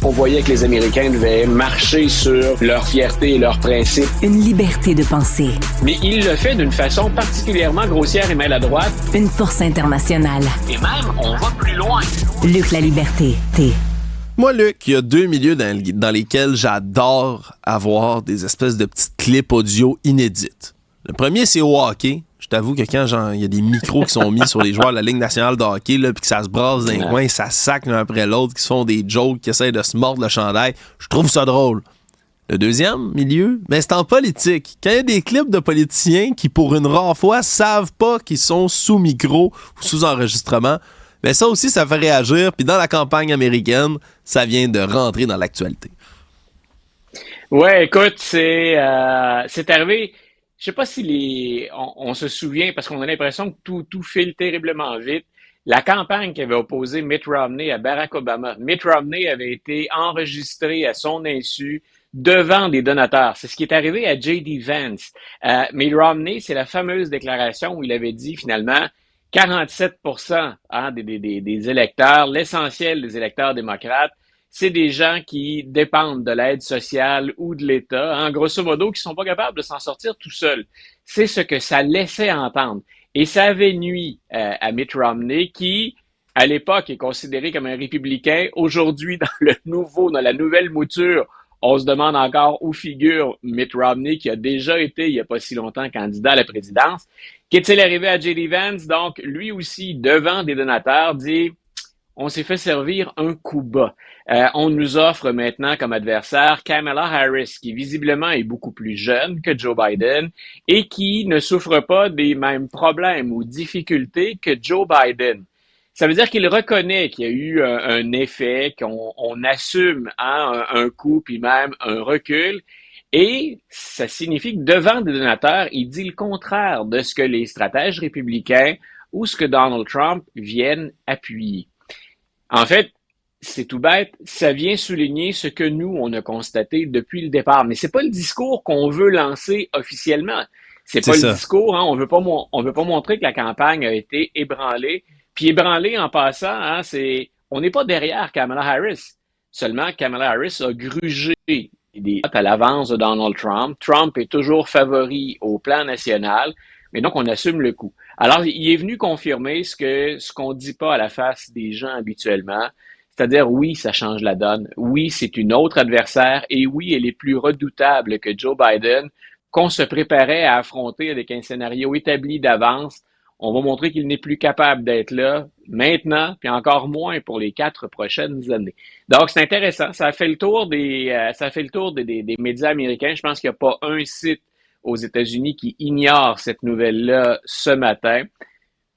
On voyait que les Américains devaient marcher sur leur fierté et leurs principes. Une liberté de penser. Mais il le fait d'une façon particulièrement grossière et maladroite. Une force internationale. Et même, on va plus loin. Luc La Liberté, T. Moi, Luc, il y a deux milieux dans lesquels j'adore avoir des espèces de petites clips audio inédites. Le premier, c'est au hockey. Je t'avoue que quand il y a des micros qui sont mis sur les joueurs de la Ligue nationale de hockey, puis que ça se brasse dans les coins, ça sac l'un après l'autre, qui se font des jokes, qui essayent de se mordre le chandail, je trouve ça drôle. Le deuxième milieu, c'est en politique. Quand il y a des clips de politiciens qui, pour une rare fois, savent pas qu'ils sont sous micro ou sous enregistrement, ça aussi, ça fait réagir. Puis dans la campagne américaine, ça vient de rentrer dans l'actualité. Ouais, écoute, c'est arrivé. Je sais pas si on se souvient, parce qu'on a l'impression que tout file terriblement vite. La campagne qui avait opposé Mitt Romney à Barack Obama. Mitt Romney avait été enregistré à son insu devant des donateurs. C'est ce qui est arrivé à J.D. Vance. Mitt Romney, c'est la fameuse déclaration où il avait dit finalement 47% des électeurs, l'essentiel des électeurs démocrates, c'est des gens qui dépendent de l'aide sociale ou de l'État, grosso modo, qui sont pas capables de s'en sortir tout seuls. C'est ce que ça laissait entendre. Et ça avait nui à Mitt Romney, qui, à l'époque, est considéré comme un républicain. Aujourd'hui, dans la nouvelle mouture, on se demande encore où figure Mitt Romney, qui a déjà été, il n'y a pas si longtemps, candidat à la présidence. Qu'est-il arrivé à J.D. Vance? Donc, lui aussi, devant des donateurs, dit « On s'est fait servir un coup bas. On nous offre maintenant comme adversaire Kamala Harris, qui visiblement est beaucoup plus jeune que Joe Biden et qui ne souffre pas des mêmes problèmes ou difficultés que Joe Biden. » Ça veut dire qu'il reconnaît qu'il y a eu un effet, qu'on assume un coup puis même un recul. Et ça signifie que devant des donateurs, il dit le contraire de ce que les stratèges républicains ou ce que Donald Trump viennent appuyer. En fait, c'est tout bête, ça vient souligner ce que nous, on a constaté depuis le départ. Mais c'est pas le discours qu'on veut lancer officiellement. C'est pas le discours, on veut pas montrer que la campagne a été ébranlée. Puis ébranlée en passant, on n'est pas derrière Kamala Harris. Seulement, Kamala Harris a grugé des votes à l'avance de Donald Trump. Trump est toujours favori au plan national, mais donc on assume le coup. Alors, il est venu confirmer ce qu'on dit pas à la face des gens habituellement, c'est-à-dire oui, ça change la donne, oui, c'est une autre adversaire, et oui, elle est plus redoutable que Joe Biden, qu'on se préparait à affronter avec un scénario établi d'avance. On va montrer qu'il n'est plus capable d'être là maintenant, puis encore moins pour les 4 prochaines années. Donc, c'est intéressant. Ça a fait le tour des médias américains. Je pense qu'il n'y a pas un site aux États-Unis qui ignore cette nouvelle-là ce matin.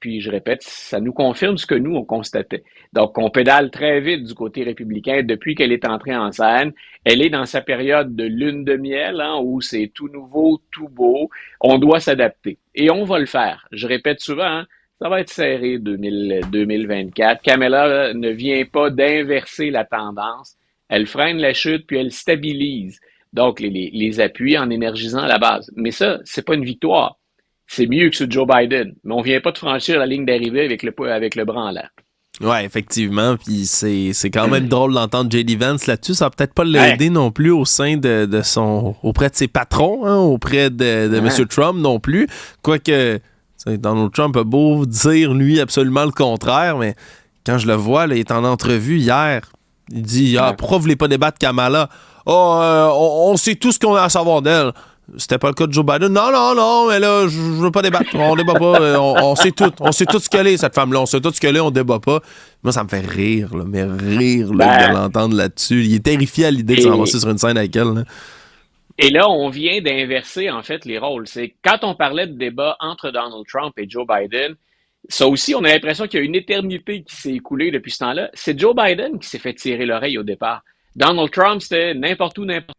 Puis, je répète, ça nous confirme ce que nous, on constatait. Donc, on pédale très vite du côté républicain depuis qu'elle est entrée en scène. Elle est dans sa période de lune de miel, où c'est tout nouveau, tout beau. On doit s'adapter. Et on va le faire. Je répète souvent, ça va être serré 2024. Kamala ne vient pas d'inverser la tendance. Elle freine la chute, puis elle stabilise. Donc, les appuis en énergisant la base. Mais ça, c'est pas une victoire. C'est mieux que ce Joe Biden. Mais on vient pas de franchir la ligne d'arrivée avec le bras en l'air. Ouais, effectivement. Puis c'est quand même drôle d'entendre J.D. Vance là-dessus. Ça va peut-être pas l'aider non plus au sein de son... auprès de ses patrons, auprès de M. Trump non plus. Quoique, Donald Trump a beau dire, lui, absolument le contraire, mais quand je le vois, là, il est en entrevue hier. Il dit « Pourquoi vous voulez pas débattre Kamala? On sait tout ce qu'on a à savoir d'elle. » C'était pas le cas de Joe Biden. Non, mais là, je veux pas débattre. On débat pas. On sait tout. On sait tout ce qu'elle est, cette femme-là. On sait tout ce qu'elle est, on débat pas. Moi, ça me fait rire, de l'entendre là-dessus. Il est terrifié à l'idée de s'avancer sur une scène avec elle. Là. Et là, on vient d'inverser, en fait, les rôles. C'est quand on parlait de débat entre Donald Trump et Joe Biden, ça aussi, on a l'impression qu'il y a une éternité qui s'est écoulée depuis ce temps-là. C'est Joe Biden qui s'est fait tirer l'oreille au départ. Donald Trump, c'était n'importe où, n'importe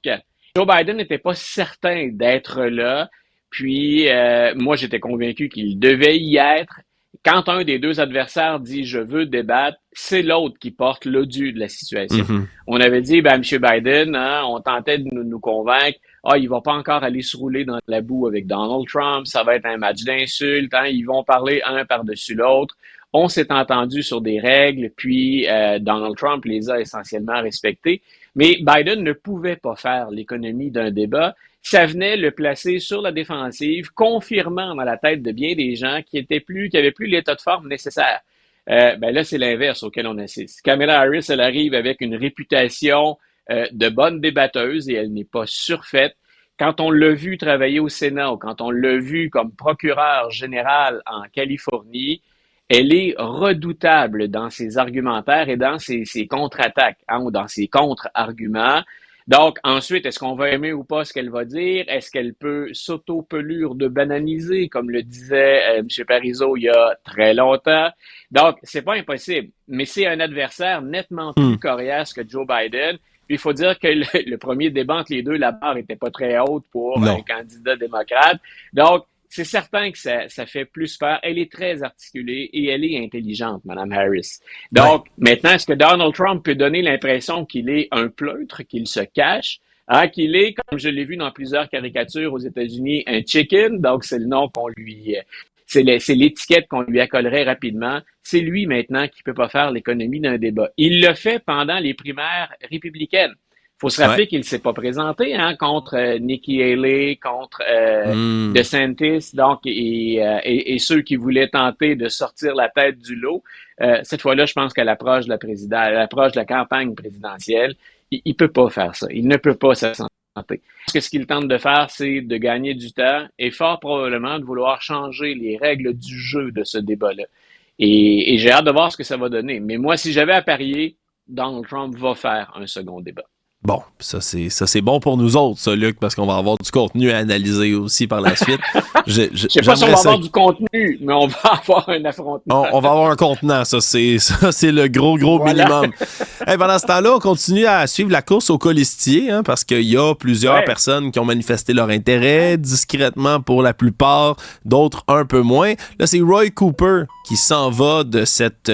quand. Joe Biden n'était pas certain d'être là, puis moi j'étais convaincu qu'il devait y être. Quand un des deux adversaires dit « je veux débattre », c'est l'autre qui porte l'odieux de la situation. Mm-hmm. On avait dit, M. Biden, on tentait de nous convaincre, il va pas encore aller se rouler dans la boue avec Donald Trump, ça va être un match d'insultes, ils vont parler un par-dessus l'autre. On s'est entendu sur des règles, puis Donald Trump les a essentiellement respectées. Mais Biden ne pouvait pas faire l'économie d'un débat. Ça venait le placer sur la défensive, confirmant dans la tête de bien des gens qui avaient plus l'état de forme nécessaire. Ben là, c'est l'inverse auquel on assiste. Kamala Harris, elle arrive avec une réputation de bonne débatteuse et elle n'est pas surfaite. Quand on l'a vu travailler au Sénat ou quand on l'a vu comme procureur général en Californie, elle est redoutable dans ses argumentaires et dans ses contre-attaques, hein, ou dans ses contre-arguments. Donc, ensuite, est-ce qu'on va aimer ou pas ce qu'elle va dire? Est-ce qu'elle peut s'auto-pelure de bananiser, comme le disait M. Parizeau il y a très longtemps? Donc, c'est pas impossible, mais c'est un adversaire nettement plus coriace que Joe Biden. Puis il faut dire que le premier débat entre les deux, la barre était pas très haute pour un candidat démocrate. Donc, c'est certain que ça fait plus peur. Elle est très articulée et elle est intelligente, Mme Harris. Donc, maintenant, est-ce que Donald Trump peut donner l'impression qu'il est un pleutre, qu'il se cache, hein, qu'il est, comme je l'ai vu dans plusieurs caricatures aux États-Unis, un chicken? Donc, c'est le nom qu'on lui... C'est l'étiquette qu'on lui accolerait rapidement. C'est lui maintenant qui peut pas faire l'économie d'un débat. Il le fait pendant les primaires républicaines. Faut se rappeler qu'il s'est pas présenté contre Nikki Haley, contre DeSantis, donc et ceux qui voulaient tenter de sortir la tête du lot. Cette fois-là, je pense qu'à l'approche à l'approche de la campagne présidentielle, il peut pas faire ça. Il ne peut pas s'absenter. Parce que ce qu'il tente de faire, c'est de gagner du temps et fort probablement de vouloir changer les règles du jeu de ce débat-là. Et j'ai hâte de voir ce que ça va donner. Mais moi, si j'avais à parier, Donald Trump va faire un second débat. Bon, ça c'est bon pour nous autres, ça, Luc, parce qu'on va avoir du contenu à analyser aussi par la suite. Je sais pas si on va avoir du contenu, mais on va avoir un affrontement. On va avoir un contenant, ça c'est le gros minimum. Hey, pendant ce temps-là, on continue à suivre la course au colistier, hein, parce qu'il y a plusieurs personnes qui ont manifesté leur intérêt, discrètement pour la plupart, d'autres un peu moins. Là, c'est Roy Cooper qui s'en va de cette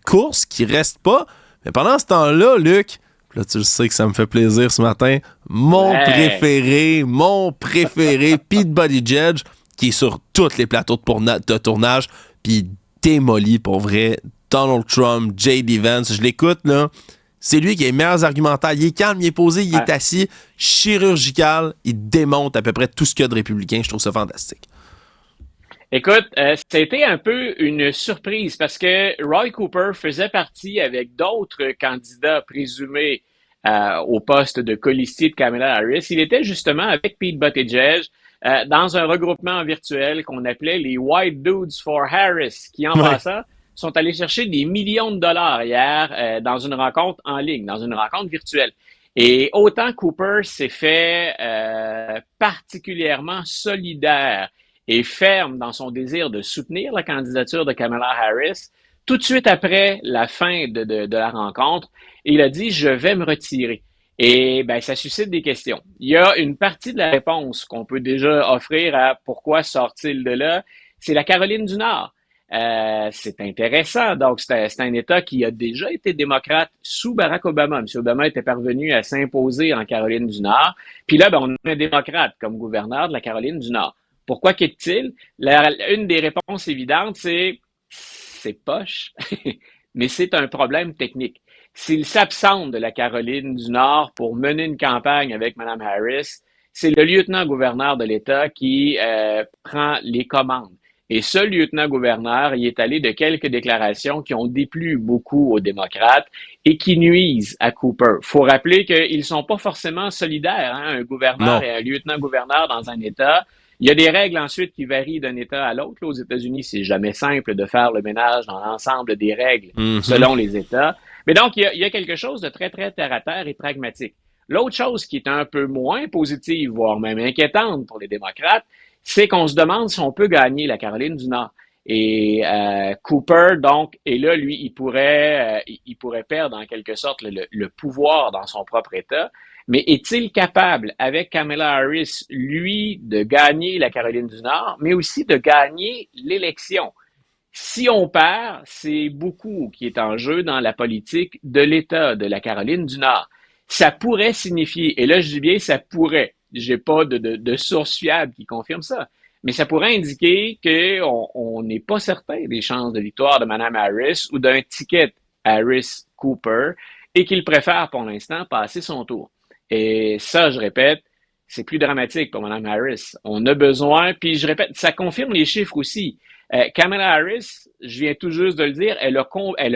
course, qui reste pas. Mais pendant ce temps-là, Luc, là, tu le sais que ça me fait plaisir ce matin. Mon préféré, Pete Buttigieg, qui est sur tous les plateaux de tournage, puis démolit pour vrai Donald Trump, J.D. Vance. Je l'écoute, là. C'est lui qui a les meilleurs argumentaires. Il est calme, il est posé, il est assis, chirurgical. Il démonte à peu près tout ce qu'il y a de républicain. Je trouve ça fantastique. Écoute, ça a été un peu une surprise parce que Roy Cooper faisait partie avec d'autres candidats présumés au poste de colistier de Kamala Harris. Il était justement avec Pete Buttigieg dans un regroupement virtuel qu'on appelait les White Dudes for Harris, qui en passant sont allés chercher des millions de dollars hier dans une rencontre en ligne, dans une rencontre virtuelle. Et autant Cooper s'est fait particulièrement solidaire et ferme dans son désir de soutenir la candidature de Kamala Harris, tout de suite après la fin de la rencontre, il a dit « je vais me retirer ». Et ben ça suscite des questions. Il y a une partie de la réponse qu'on peut déjà offrir à pourquoi sort-il de là, c'est la Caroline du Nord. C'est intéressant. Donc, c'est un État qui a déjà été démocrate sous Barack Obama. M. Obama était parvenu à s'imposer en Caroline du Nord. Puis là, ben, on a un démocrate comme gouverneur de la Caroline du Nord. Pourquoi quitte-t-il? Une des réponses évidentes, c'est poche, mais c'est un problème technique. S'il s'absente de la Caroline du Nord pour mener une campagne avec Mme Harris, c'est le lieutenant-gouverneur de l'État qui prend les commandes. Et ce lieutenant-gouverneur, il est allé de quelques déclarations qui ont déplu beaucoup aux démocrates et qui nuisent à Cooper. Faut rappeler qu'ils sont pas forcément solidaires, hein, un gouverneur et un lieutenant-gouverneur dans un État. Il y a des règles ensuite qui varient d'un État à l'autre. Là, aux États-Unis, c'est jamais simple de faire le ménage dans l'ensemble des règles selon les États. Mais donc, il y a quelque chose de très, très terre-à-terre et pragmatique. L'autre chose qui est un peu moins positive, voire même inquiétante pour les démocrates, c'est qu'on se demande si on peut gagner la Caroline du Nord. Et Cooper, donc, et là, lui, il pourrait perdre en quelque sorte le pouvoir dans son propre État. Mais est-il capable, avec Kamala Harris, lui, de gagner la Caroline du Nord, mais aussi de gagner l'élection? Si on perd, c'est beaucoup qui est en jeu dans la politique de l'État de la Caroline du Nord. Ça pourrait signifier, et là je dis bien ça pourrait, j'ai pas de source fiable qui confirme ça, mais ça pourrait indiquer qu'on n'est pas certain des chances de victoire de Mme Harris ou d'un ticket Harris-Cooper et qu'il préfère pour l'instant passer son tour. Et ça, je répète, c'est plus dramatique pour Mme Harris. On a besoin, puis je répète, ça confirme les chiffres aussi. Kamala Harris, je viens tout juste de le dire, elle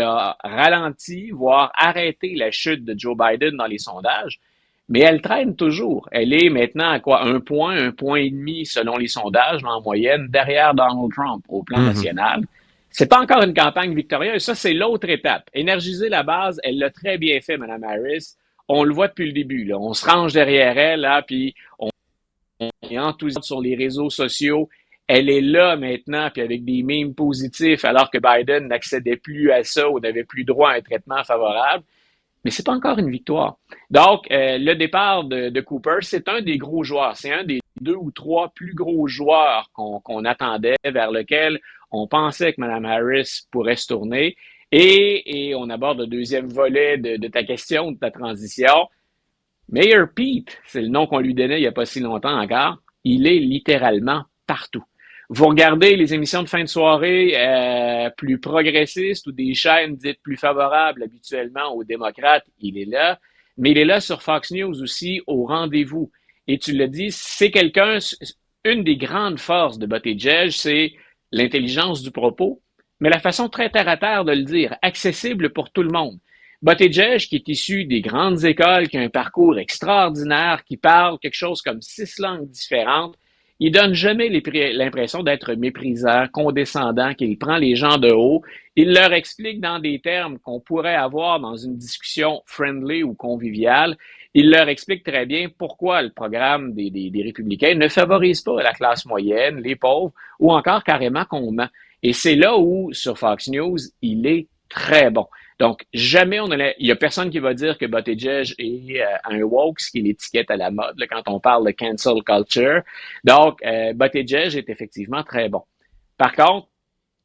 a ralenti, voire arrêté la chute de Joe Biden dans les sondages, mais elle traîne toujours. Elle est maintenant à quoi? Un point et demi selon les sondages, en moyenne, derrière Donald Trump au plan national. C'est pas encore une campagne victorieuse. Ça, c'est l'autre étape. Énergiser la base, elle l'a très bien fait, Mme Harris. On le voit depuis le début, là. On se range derrière elle, là, puis on est enthousiaste sur les réseaux sociaux. Elle est là maintenant, puis avec des mimes positifs, alors que Biden n'accédait plus à ça ou n'avait plus droit à un traitement favorable. Mais c'est pas encore une victoire. Donc, le départ de Cooper, c'est un des gros joueurs. C'est un des 2 ou 3 plus gros joueurs qu'on attendait, vers lequel on pensait que Mme Harris pourrait se tourner. Et on aborde le deuxième volet de ta question, de ta transition. Mayor Pete, c'est le nom qu'on lui donnait il n'y a pas si longtemps encore. Il est littéralement partout. Vous regardez les émissions de fin de soirée plus progressistes ou des chaînes dites plus favorables habituellement aux démocrates, il est là. Mais il est là sur Fox News aussi, au rendez-vous. Et tu l'as dit, c'est quelqu'un, une des grandes forces de Buttigieg, c'est l'intelligence du propos, mais la façon très terre-à-terre de le dire, accessible pour tout le monde. Buttigieg, qui est issu des grandes écoles, qui a un parcours extraordinaire, qui parle quelque chose comme 6 langues différentes, il donne jamais l'impression d'être méprisant, condescendant, qu'il prend les gens de haut. Il leur explique dans des termes qu'on pourrait avoir dans une discussion friendly ou conviviale. Il leur explique très bien pourquoi le programme des républicains ne favorise pas la classe moyenne, les pauvres, ou encore carrément qu'on ment. Et c'est là où, sur Fox News, il est très bon. Donc, jamais il y a personne qui va dire que Buttigieg est un woke, ce qui est l'étiquette à la mode, là, quand on parle de cancel culture. Donc, Buttigieg est effectivement très bon. Par contre,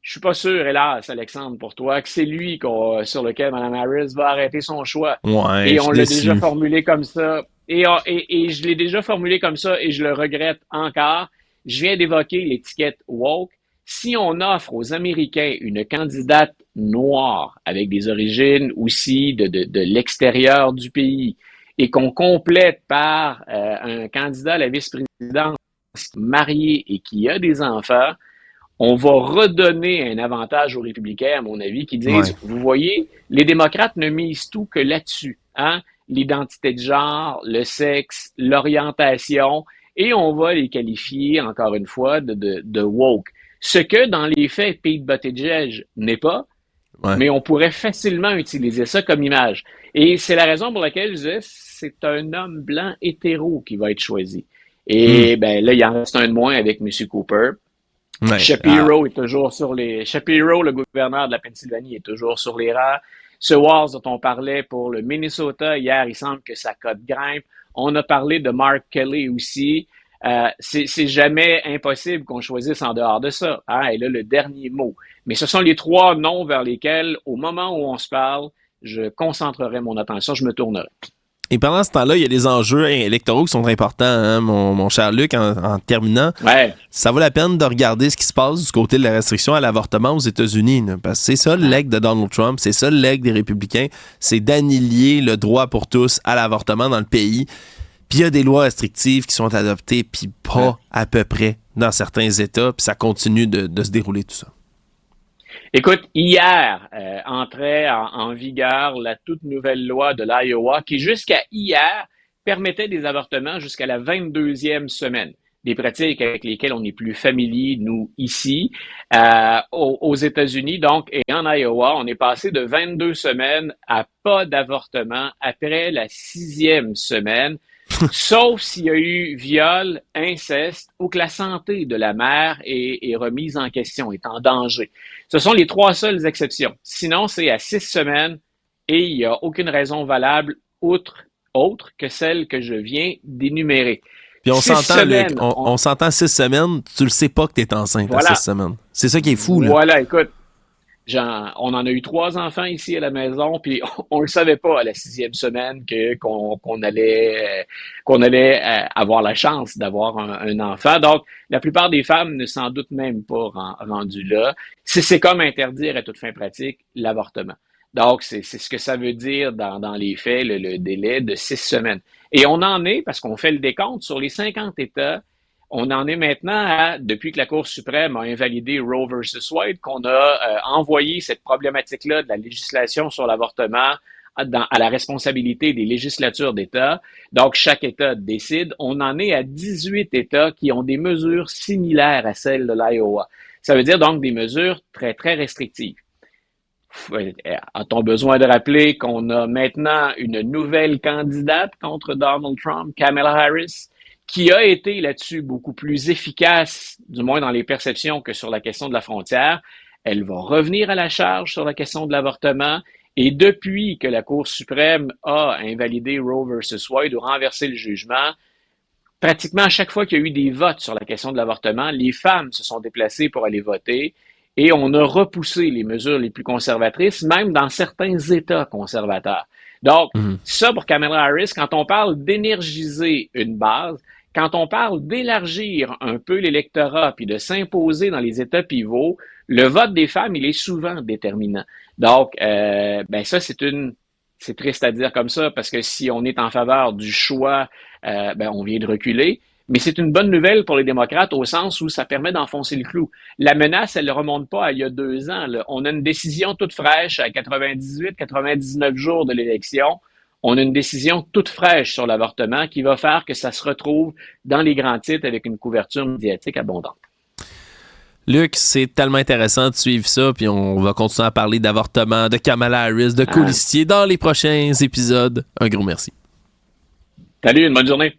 je suis pas sûr, hélas, Alexandre, pour toi, que c'est lui sur lequel Mme Harris va arrêter son choix. Ouais, et on l'a déjà formulé comme ça. Et je l'ai déjà formulé comme ça et je le regrette encore. Je viens d'évoquer l'étiquette woke. Si on offre aux Américains une candidate noire avec des origines aussi de l'extérieur du pays et qu'on complète par un candidat à la vice-présidence marié et qui a des enfants, on va redonner un avantage aux républicains, à mon avis, qui disent, vous voyez, les démocrates ne misent tout que là-dessus, hein? L'identité de genre, le sexe, l'orientation, et on va les qualifier, encore une fois, de woke. Ce que, dans les faits, Pete Buttigieg n'est pas, mais on pourrait facilement utiliser ça comme image. Et c'est la raison pour laquelle je disais, c'est un homme blanc hétéro qui va être choisi. Et ben là, il en reste un de moins avec M. Cooper. Ouais. Shapiro est toujours Shapiro, le gouverneur de la Pennsylvanie, est toujours sur les rangs. Ce Walz dont on parlait pour le Minnesota hier, il semble que sa cote grimpe. On a parlé de Mark Kelly aussi. C'est jamais impossible qu'on choisisse en dehors de ça. Hein? Elle a le dernier mot. Mais ce sont les 3 noms vers lesquels, au moment où on se parle, je concentrerai mon attention, je me tournerai. Et pendant ce temps-là, il y a des enjeux électoraux qui sont importants, hein, mon cher Luc, en terminant. Ouais. Ça vaut la peine de regarder ce qui se passe du côté de la restriction à l'avortement aux États-Unis. Là, parce que c'est ça le leg de Donald Trump, c'est ça le leg des républicains, c'est d'annihiler le droit pour tous à l'avortement dans le pays. Puis il y a des lois restrictives qui sont adoptées, puis pas à peu près dans certains États, puis ça continue de se dérouler tout ça. Écoute, hier entrait en vigueur la toute nouvelle loi de l'Iowa qui, jusqu'à hier, permettait des avortements jusqu'à la 22e semaine. Des pratiques avec lesquelles on est plus familier, nous, ici, aux États-Unis. Donc, et en Iowa, on est passé de 22 semaines à pas d'avortement après la 6e semaine. Sauf s'il y a eu viol, inceste ou que la santé de la mère est remise en question, est en danger. Ce sont les 3 seules exceptions. Sinon, c'est à 6 semaines et il n'y a aucune raison valable autre que celle que je viens d'énumérer. Puis on s'entend, Luc, on s'entend 6 semaines, tu le sais pas que tu es enceinte à 6 semaines. C'est ça qui est fou, là. Voilà, écoute. On en a eu 3 enfants ici à la maison, puis on le savait pas à la 6e semaine qu'on allait avoir la chance d'avoir un enfant. Donc, la plupart des femmes ne s'en doutent même pas rendues là. C'est comme interdire à toute fin pratique l'avortement. Donc, c'est ce que ça veut dire dans les faits, le délai de 6 semaines. Et on en est, parce qu'on fait le décompte, sur les 50 États, on en est maintenant à, depuis que la Cour suprême a invalidé Roe versus Wade, qu'on a envoyé cette problématique-là de la législation sur l'avortement à la responsabilité des législatures d'État. Donc, chaque État décide. On en est à 18 États qui ont des mesures similaires à celles de l'Iowa. Ça veut dire donc des mesures très, très restrictives. A-t-on besoin de rappeler qu'on a maintenant une nouvelle candidate contre Donald Trump, Kamala Harris, qui a été là-dessus beaucoup plus efficace, du moins dans les perceptions, que sur la question de la frontière. Elle va revenir à la charge sur la question de l'avortement. Et depuis que la Cour suprême a invalidé Roe versus Wade ou renversé le jugement, pratiquement à chaque fois qu'il y a eu des votes sur la question de l'avortement, les femmes se sont déplacées pour aller voter et on a repoussé les mesures les plus conservatrices, même dans certains États conservateurs. Donc, ça pour Kamala Harris, quand on parle d'énergiser une base, quand on parle d'élargir un peu l'électorat puis de s'imposer dans les États pivots, le vote des femmes, il est souvent déterminant. Donc, ça, c'est triste à dire comme ça, parce que si on est en faveur du choix, on vient de reculer. Mais c'est une bonne nouvelle pour les démocrates au sens où ça permet d'enfoncer le clou. La menace, elle ne remonte pas à il y a 2 ans. Là. On a une décision toute fraîche à 98-99 jours de l'élection. On a une décision toute fraîche sur l'avortement qui va faire que ça se retrouve dans les grands titres avec une couverture médiatique abondante. Luc, c'est tellement intéressant de suivre ça, puis on va continuer à parler d'avortement, de Kamala Harris, de colistier dans les prochains épisodes. Un gros merci. Salut, une bonne journée.